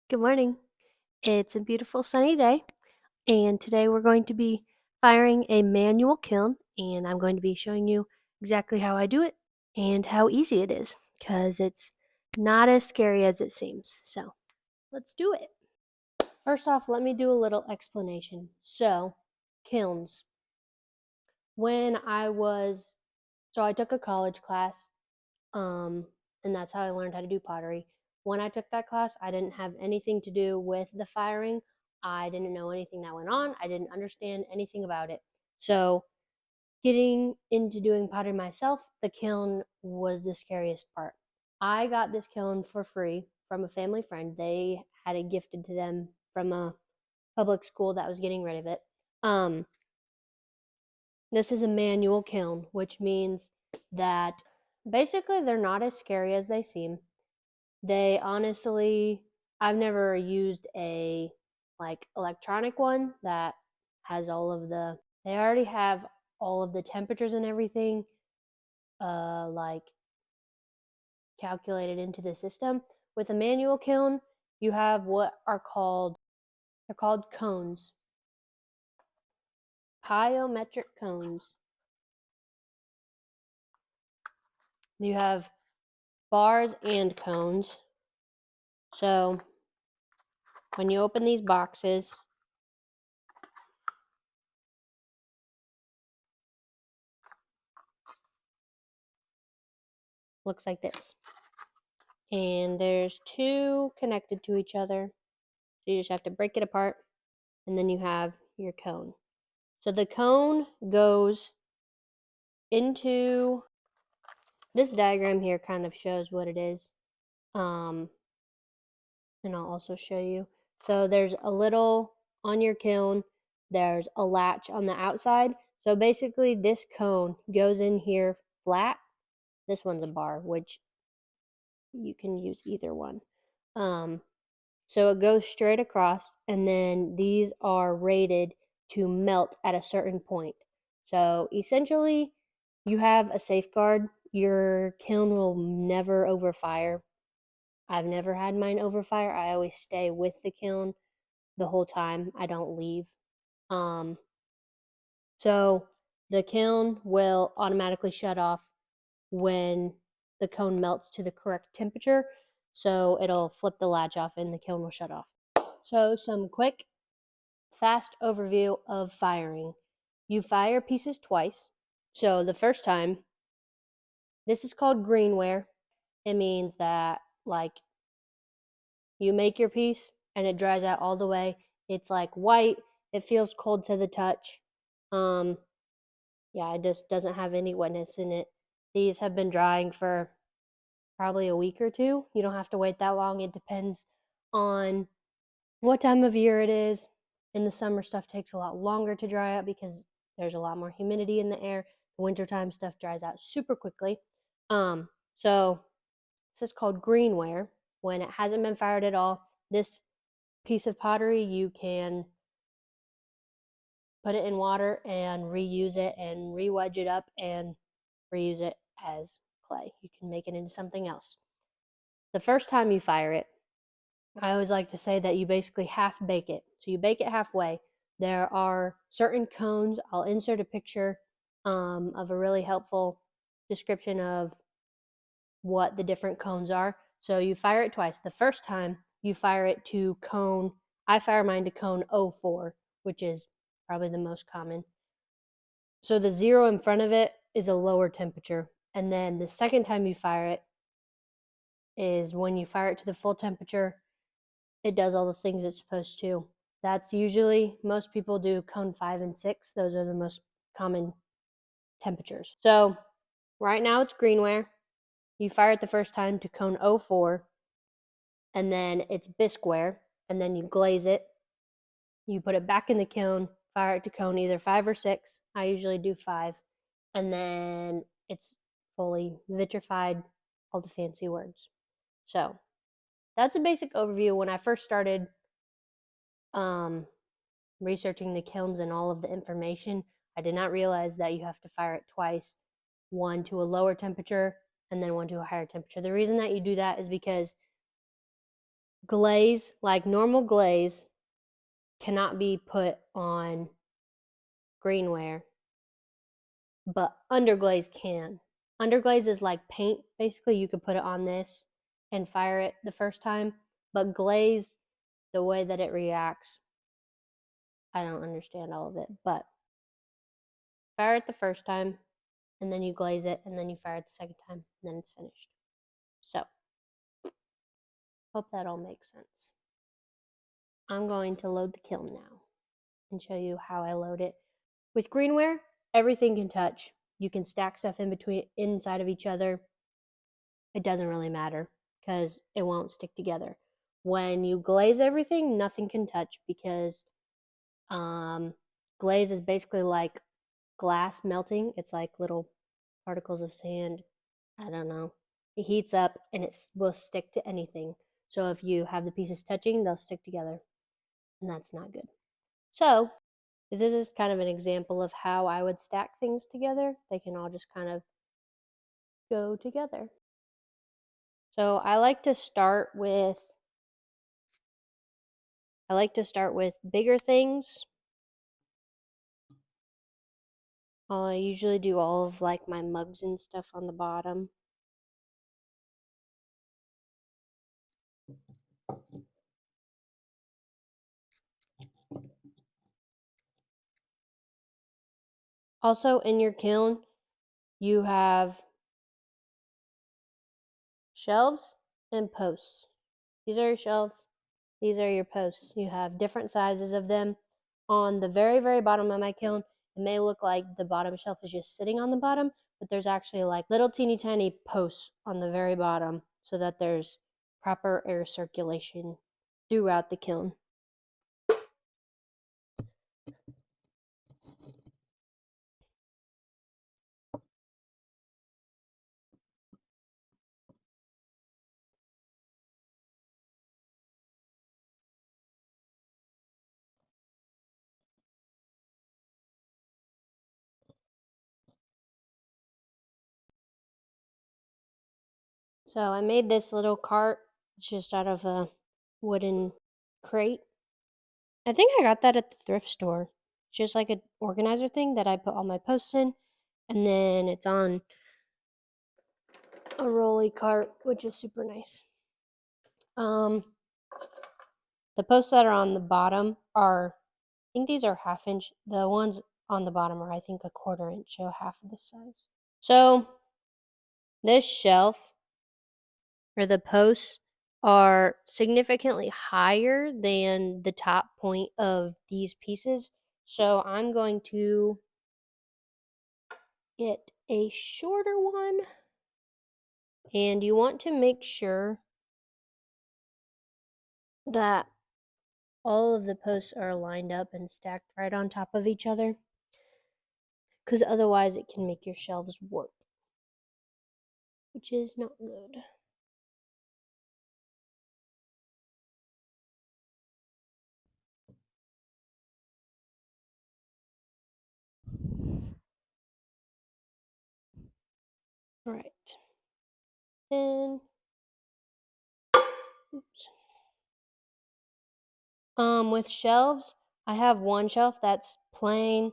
Good morning. It's a beautiful sunny day, and today we're going to be firing a manual kiln, and I'm going to be showing you exactly how I do it and how easy it is, because it's not as scary as it seems. So let's do it. First off, let me do a little explanation. So, kilns. When I took a college class, um, and that's how I learned how to do pottery. When I took that class, I didn't have anything to do with the firing. I didn't know anything that went on. I didn't understand anything about it. So, getting into doing pottery myself, the kiln was the scariest part. I got this kiln for free from a family friend. They had it gifted to them from a public school that was getting rid of it. Um, this is a manual kiln, which means that basically they're not as scary as they seem. They honestly, I've never used a electronic one that has they already have all of the temperatures and everything like calculated into the system. With a manual kiln, you have they're called cones, plyometric cones. You have bars and cones. So when you open these boxes, looks like this. And there's two connected to each other. So you just have to break it apart, and then you have your cone. So the cone goes into this diagram here, kind of shows what it is. And I'll also show you. So there's a little on your kiln, there's a latch on the outside. So basically this cone goes in here flat. This one's a bar, which you can use either one. So it goes straight across, and then these are rated to melt at a certain point. So essentially, you have a safeguard. Your kiln will never overfire. I've never had mine overfire. I always stay with the kiln the whole time. I don't leave. Um, so the kiln will automatically shut off when the cone melts to the correct temperature. So it'll flip the latch off and the kiln will shut off. So some quick, fast overview of firing. You fire pieces twice. So the first time, this is called greenware. It means that you make your piece and it dries out all the way. It's like white. It feels cold to the touch. Um, yeah, it just doesn't have any wetness in it. These have been drying for probably a week or two. You don't have to wait that long. It depends on what time of year it is. In the summer, stuff takes a lot longer to dry out because there's a lot more humidity in the air. The wintertime stuff dries out super quickly. So this is called greenware. When it hasn't been fired at all, this piece of pottery, you can put it in water and reuse it and re-wedge it up and reuse it as clay. You can make it into something else. The first time you fire it, I always like to say that you basically half bake it. So you bake it halfway. There are certain cones. I'll insert a picture of a really helpful description of what the different cones are. So you fire it twice. The first time you fire it to cone, I fire mine to cone 04, which is probably the most common. So the 0 in front of it is a lower temperature. And then the second time you fire it is when you fire it to the full temperature, it does all the things it's supposed to. That's usually, most people do cone 5 and 6. Those are the most common temperatures. So right now it's greenware. You fire it the first time to cone 04, and then it's bisqueware, and then you glaze it. You put it back in the kiln, fire it to cone either 5 or 6. I usually do 5. And then it's fully vitrified, all the fancy words. So that's a basic overview. When I first started researching the kilns and all of the information, I did not realize that you have to fire it twice, one to a lower temperature and then one to a higher temperature. The reason that you do that is because glaze, like normal glaze, cannot be put on greenware, but underglaze can. Underglaze is like paint, basically. You could put it on this and fire it the first time, but glaze, the way that it reacts, I don't understand all of it, but fire it the first time, and then you glaze it, and then you fire it the second time, and then it's finished. So, hope that all makes sense. I'm going to load the kiln now and show you how I load it. With greenware, everything can touch. You can stack stuff in between, inside of each other. It doesn't really matter because it won't stick together. When you glaze everything, nothing can touch because glaze is basically like glass melting. It's like little particles of sand. I don't know. It heats up and it will stick to anything. So if you have the pieces touching, they'll stick together. And that's not good. So this is kind of an example of how I would stack things together. They can all just kind of go together. So I like to start with bigger things. I usually do all of like my mugs and stuff on the bottom. Also in your kiln, you have shelves and posts. These are your shelves. These are your posts. You have different sizes of them. On the very, very bottom of my kiln, it may look like the bottom shelf is just sitting on the bottom, but there's actually like little teeny tiny posts on the very bottom so that there's proper air circulation throughout the kiln. So I made this little cart. It's just out of a wooden crate. I think I got that at the thrift store. It's just like an organizer thing that I put all my posts in, and then it's on a rolly cart, which is super nice. The posts that are on the bottom are, I think these are 1/2 inch. The ones on the bottom are, I think, 1/4 inch, so half of the size. So this shelf, or the posts, are significantly higher than the top point of these pieces. So I'm going to get a shorter one. And you want to make sure that all of the posts are lined up and stacked right on top of each other, because otherwise it can make your shelves warp, which is not good. All right. And oops. With shelves, I have one shelf that's plain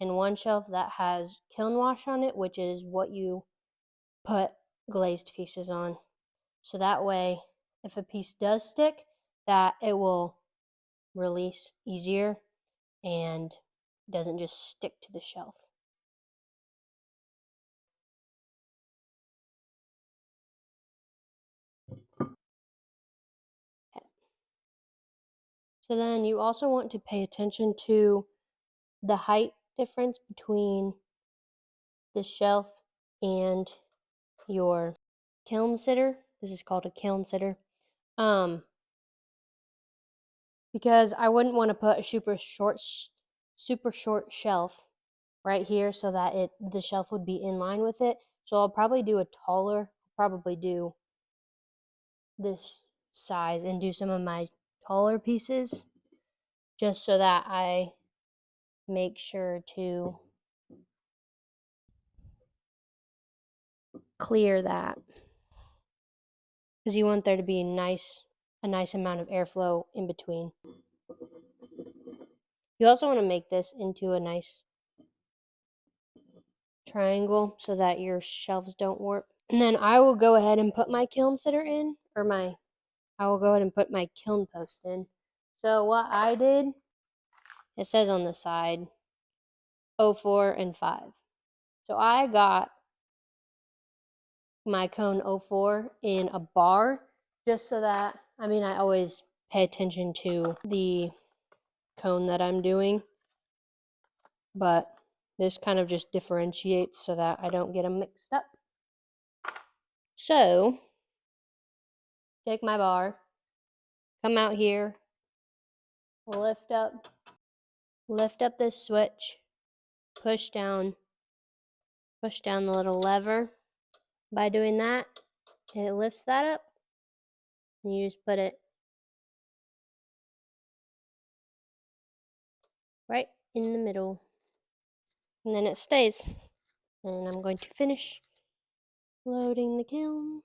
and one shelf that has kiln wash on it, which is what you put glazed pieces on. So that way, if a piece does stick, that it will release easier and doesn't just stick to the shelf. Okay. So then you also want to pay attention to the height difference between the shelf and your kiln sitter. This is called a kiln sitter. Because I wouldn't want to put a super short shelf right here so that the shelf would be in line with it. So I'll probably do a taller, probably do this size and do some of my taller pieces just so that I make sure to clear that, because you want there to be nice a nice amount of airflow in between. You also want to make this into a nice triangle so that your shelves don't warp. And then I will go ahead and put my kiln sitter in, or I will go ahead and put my kiln post in. So what I did, it says on the side 04 and 5. So I got my cone 04 in a bar, just so that, I mean, I always pay attention to the cone that I'm doing, but this kind of just differentiates so that I don't get them mixed up. So, take my bar, come out here, lift up this switch, push down the little lever. By doing that, it lifts that up, and you just put it right in the middle, and then it stays. And I'm going to finish loading the kiln.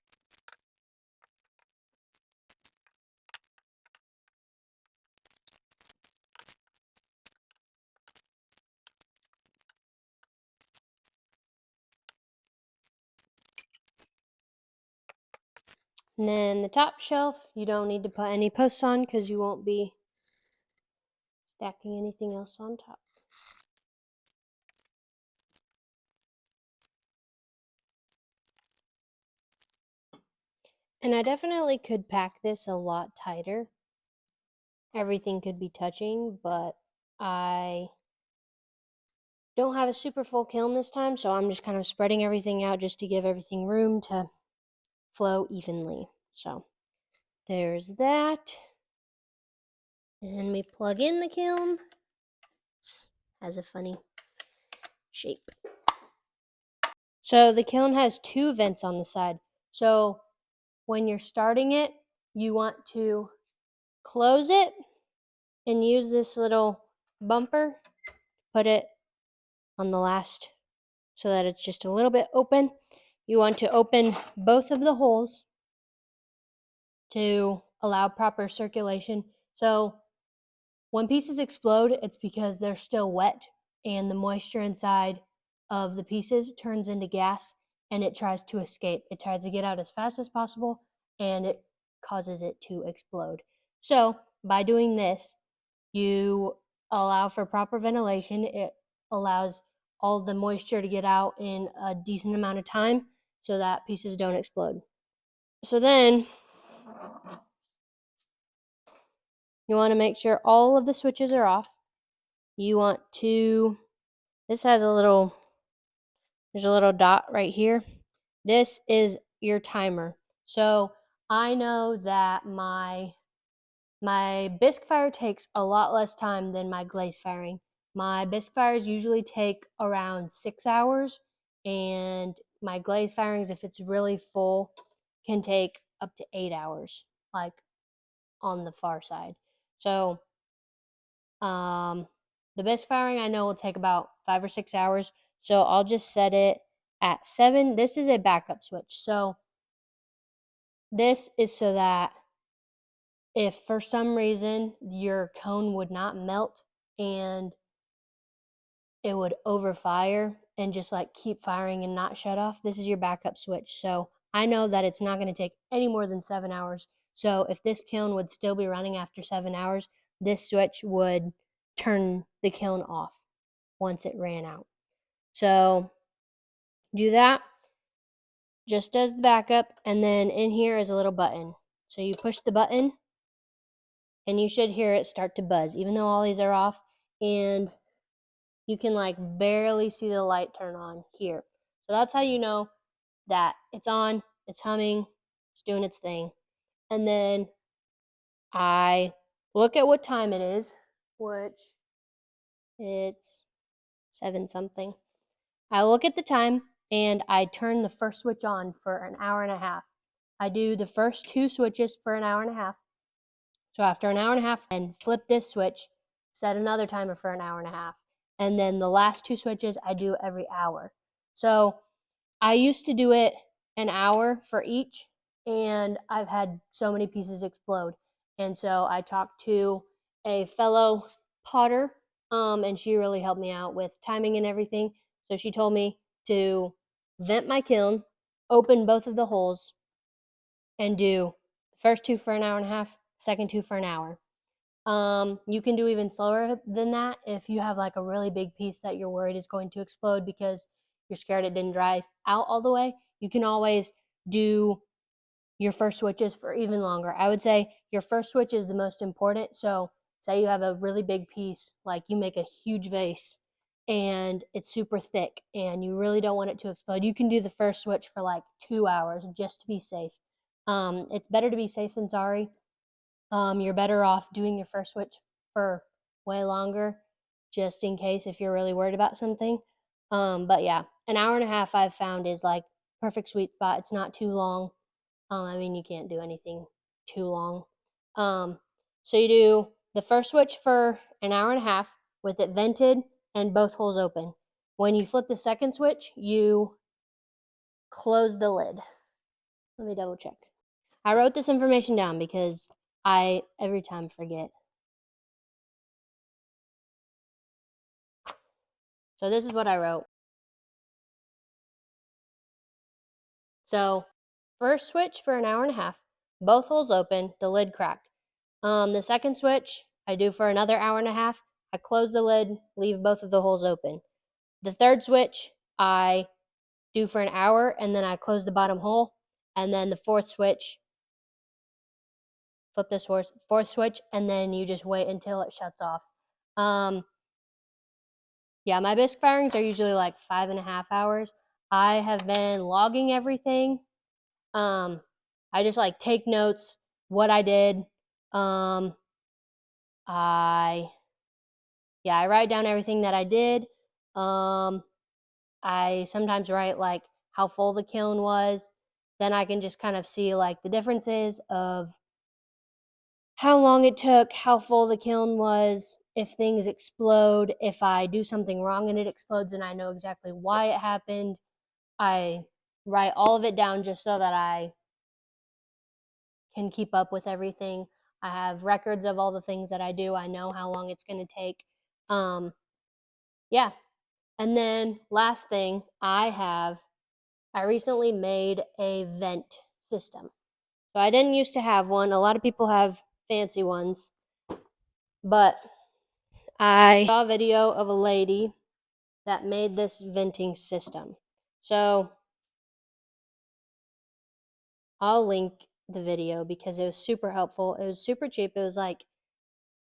And then the top shelf, you don't need to put any posts on because you won't be stacking anything else on top. And I definitely could pack this a lot tighter. Everything could be touching, but I don't have a super full kiln this time, so I'm just kind of spreading everything out just to give everything room to flow evenly. So there's that. And we plug in the kiln. It has a funny shape. So the kiln has 2 vents on the side. So when you're starting it, you want to close it and use this little bumper, put it on the last so that it's just a little bit open. You want to open both of the holes to allow proper circulation. So when pieces explode, it's because they're still wet and the moisture inside of the pieces turns into gas and it tries to escape. It tries to get out as fast as possible and it causes it to explode. So by doing this, you allow for proper ventilation. It allows all the moisture to get out in a decent amount of time so that pieces don't explode. So then you want to make sure all of the switches are off. You want to, this has there's a little dot right here. This is your timer. So I know that my bisque fire takes a lot less time than my glaze firing. My bisque fires usually take around 6 hours, and my glaze firings, if it's really full, can take up to 8 hours, like on the far side. So the bisque firing I know will take about 5 or 6 hours. So I'll just set it at 7. This is a backup switch. So this is so that if for some reason your cone would not melt and it would overfire and just like keep firing and not shut off, this is your backup switch. So I know that it's not going to take any more than 7 hours. So if this kiln would still be running after 7 hours, this switch would turn the kiln off once it ran out. So do that just as the backup, and then in here is a little button. So you push the button and you should hear it start to buzz, even though all these are off, and you can like barely see the light turn on here. So that's how you know that it's on, it's humming, it's doing its thing. And then I look at what time it is, which it's 7 something. I look at the time and I turn the first switch on for an hour and a half. I do the first 2 switches for an hour and a half. So after an hour and a half, and flip this switch, set another timer for an hour and a half. And then the last 2 switches I do every hour. So I used to do it an hour for each, and I've had so many pieces explode. And so I talked to a fellow potter, and she really helped me out with timing and everything. So she told me to vent my kiln, open both of the holes, and do the first two for an hour and a half, second two for an hour. You can do even slower than that if you have like a really big piece that you're worried is going to explode because you're scared it didn't dry out all the way. You can always do your first switches for even longer. I would say your first switch is the most important. So say you have a really big piece, like you make a huge vase and it's super thick and you really don't want it to explode. You can do the first switch for like 2 hours just to be safe. It's better to be safe than sorry. You're better off doing your first switch for way longer just in case if you're really worried about something. But yeah, an hour and a half I've found is like perfect sweet spot. It's not too long. I mean, you can't do anything too long. So you do the first switch for an hour and a half with it vented and both holes open. When you flip the second switch, you close the lid. Let me double check. I wrote this information down because I every time forget. So this is what I wrote. So first switch for an hour and a half, both holes open, the lid cracked. The second switch I do for another hour and a half. I close the lid, leave both of the holes open. The third switch I do for an hour and then I close the bottom hole. And then the fourth switch, flip this fourth switch, and then you just wait until it shuts off. Yeah, my bisque firings are usually like 5.5 hours. I have been logging everything. I just like take notes, what I did. I write down everything that I did. I sometimes write like how full the kiln was. Then I can just kind of see like the differences of how long it took, how full the kiln was, if things explode, if I do something wrong and it explodes and I know exactly why it happened. I write all of it down just so that I can keep up with everything. I have records of all the things that I do. I know how long it's going to take. Yeah. And then last thing I recently made a vent system. So I didn't used to have one. A lot of people have fancy ones. But I saw a video of a lady that made this venting system. So I'll link the video because it was super helpful. It was super cheap. It was like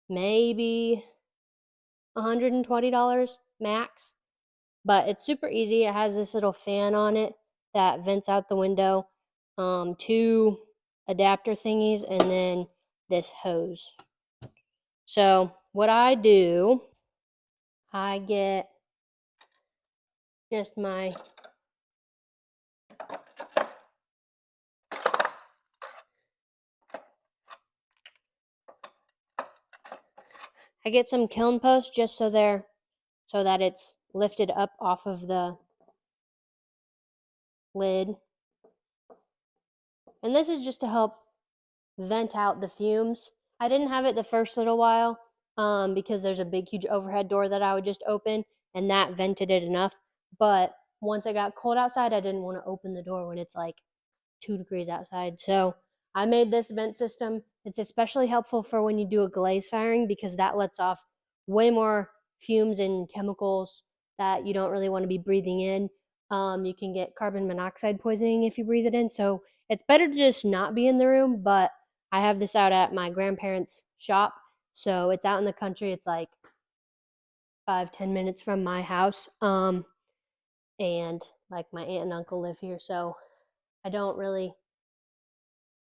maybe $120 max, but it's super easy. It has this little fan on it that vents out the window, two adapter thingies, and then this hose. So what I do, I get just I get some kiln posts just so that it's lifted up off of the lid. And this is just to help vent out the fumes. I didn't have it the first little while because there's a big, huge overhead door that I would just open, and that vented it enough. But once it got cold outside, I didn't want to open the door when it's like 2 degrees outside. So I made this vent system. It's especially helpful for when you do a glaze firing because that lets off way more fumes and chemicals that you don't really want to be breathing in. You can get carbon monoxide poisoning if you breathe it in. So it's better to just not be in the room, but I have this out at my grandparents' shop. So it's out in the country. It's like 5-10 minutes from my house. And like my aunt and uncle live here. So I don't really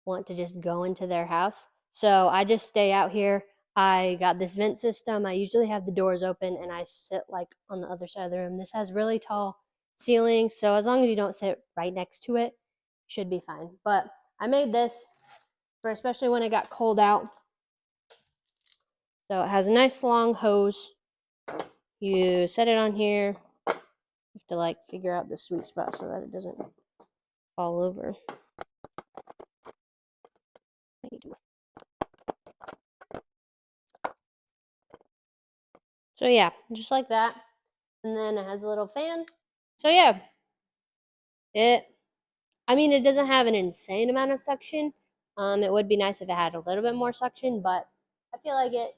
want to just go into their house. So I just stay out here. I got this vent system. I usually have the doors open and I sit like on the other side of the room. This has really tall ceilings, so as long as you don't sit right next to it, should be fine. But I made this for especially when it got cold out. So it has a nice long hose. You set it on here. You have to like figure out the sweet spot so that it doesn't fall over. So yeah, just like that. And then it has a little fan. So yeah, it doesn't have an insane amount of suction. It would be nice if it had a little bit more suction, but I feel like it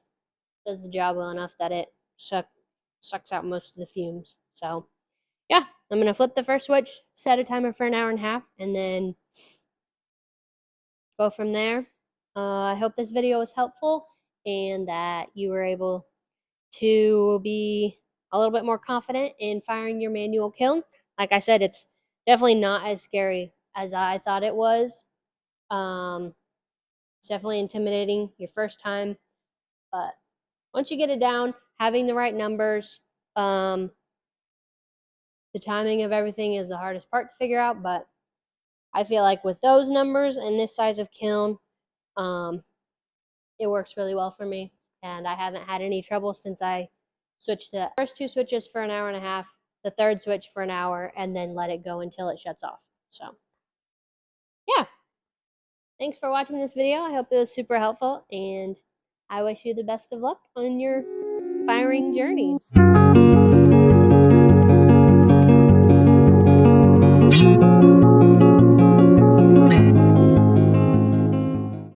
does the job well enough that it sucks out most of the fumes. So yeah, I'm gonna flip the first switch, set a timer for an hour and a half, and then go from there. I hope this video was helpful and that you were able to be a little bit more confident in firing your manual kiln. Like I said, it's definitely not as scary as I thought it was. It's definitely intimidating your first time, but once you get it down, having the right numbers, the timing of everything is the hardest part to figure out, but I feel like with those numbers and this size of kiln, it works really well for me, and I haven't had any trouble since I switched the first two switches for an hour and a half, the third switch for an hour, and then let it go until it shuts off. So yeah, thanks for watching this video. I hope it was super helpful, and I wish you the best of luck on your firing journey.